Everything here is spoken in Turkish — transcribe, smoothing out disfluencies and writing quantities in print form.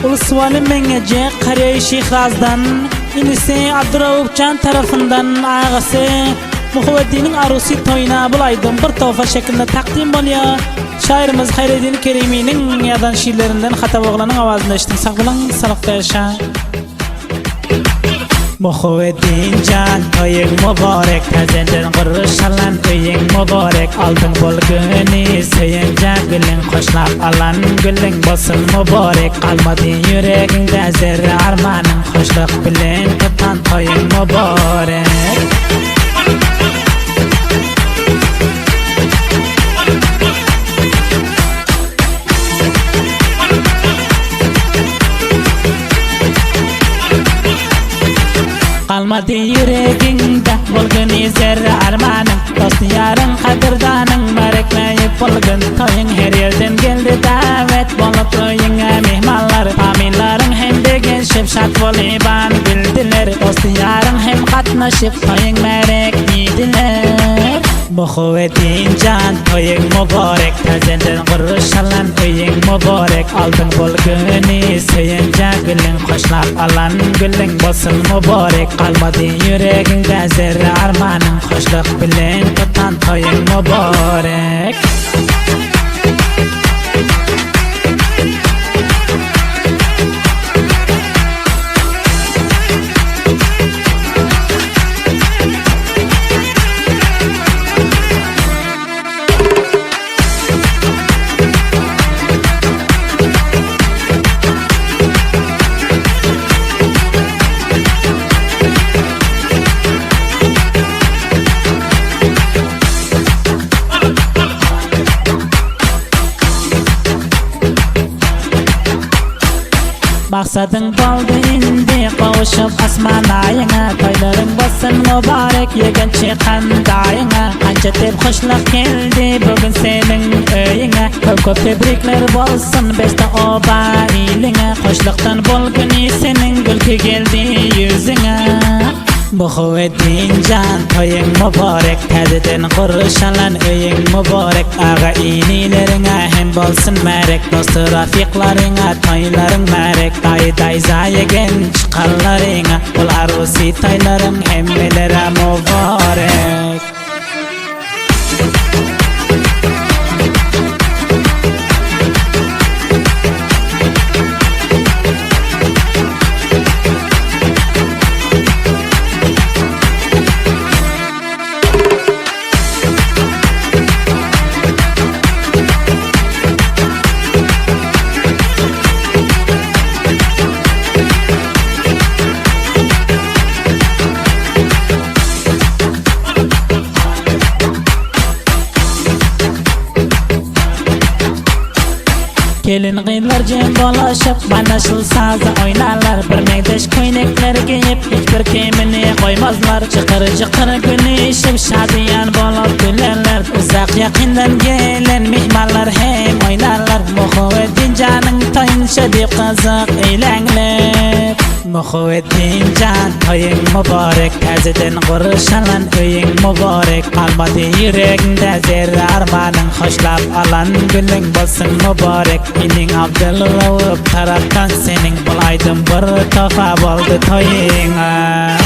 Ulusvali Mengece Kariye Şehraz'dan inisi Abdurravupcan tarafından ağası Muhveddi'nin arusi toyuna bulaydım bir tofa şeklinde takdim bolya. Şairimiz Hayreddin Kerimi'nin yazan şiirlerinden Hatap Oğlan'ın avazını eşittik bulan salakta yaşa. Muhvedin can toying mübarek tazenden qurşalan toying mübarek altın bolguni sayınca gülün qoşlap alan gülün bolsun mübarek qalmadı yüreginde zerre armanın qoşluq bilen tutan toying mübarek. Qalmadı yüreginde bolguni zerre armanın dost yarın qadrdanın marekleyip bolgun toying her yerden geldi davet bolup toyinga mehmanlar aminların hem degen şipşat boliban bildiler dost yarın hem qatnaşıp toying marek yediler. Muhvedin can toying mübarek tazenden qurşalan toying mübarek altın bolguni sayınca gülün qoşlap alan gülün bolsun mübarek qalmadı yüreginde zerre armanın qoşluq bilen tutan toying mübarek. Maksadın boldu indi qavuşup asman ayına toyların bolsun mübarek yegen chiqan dayına qancha deb xushluq keldi bugun senin öyüne ko'p tebrikler bolsun besta oba iline xushluqdan bolguni senin gülki geldi yüzüne. Muhvedin can toying mübarek tazeden qurşalan öying mübarek ağa inilerine hem bolsun marek dost rafiqlarına toyların marek day zayegen chiqanlarına ul arusi toyların hemmelere mübarek. Kelin qiyinlar cem dolaşıp bana şıl sazı oynarlar bir meydeş koynekler giyip hiçbir kemini koymazlar çıkır gülüşüp şadiyan bolup gülerler uzak yakından gelen mehmanlar hem oynarlar Muhvedin canın toying şadip kızık eğlenler. Muhvedin can toying mübarek tazeden qurşalan öying mübarek qalmadı yüreginde zerre armanın qoşlap alan gülün bolsun mübarek. İning Abdurravvup taraftan senin bulaydım bir tofa boldu toyinga.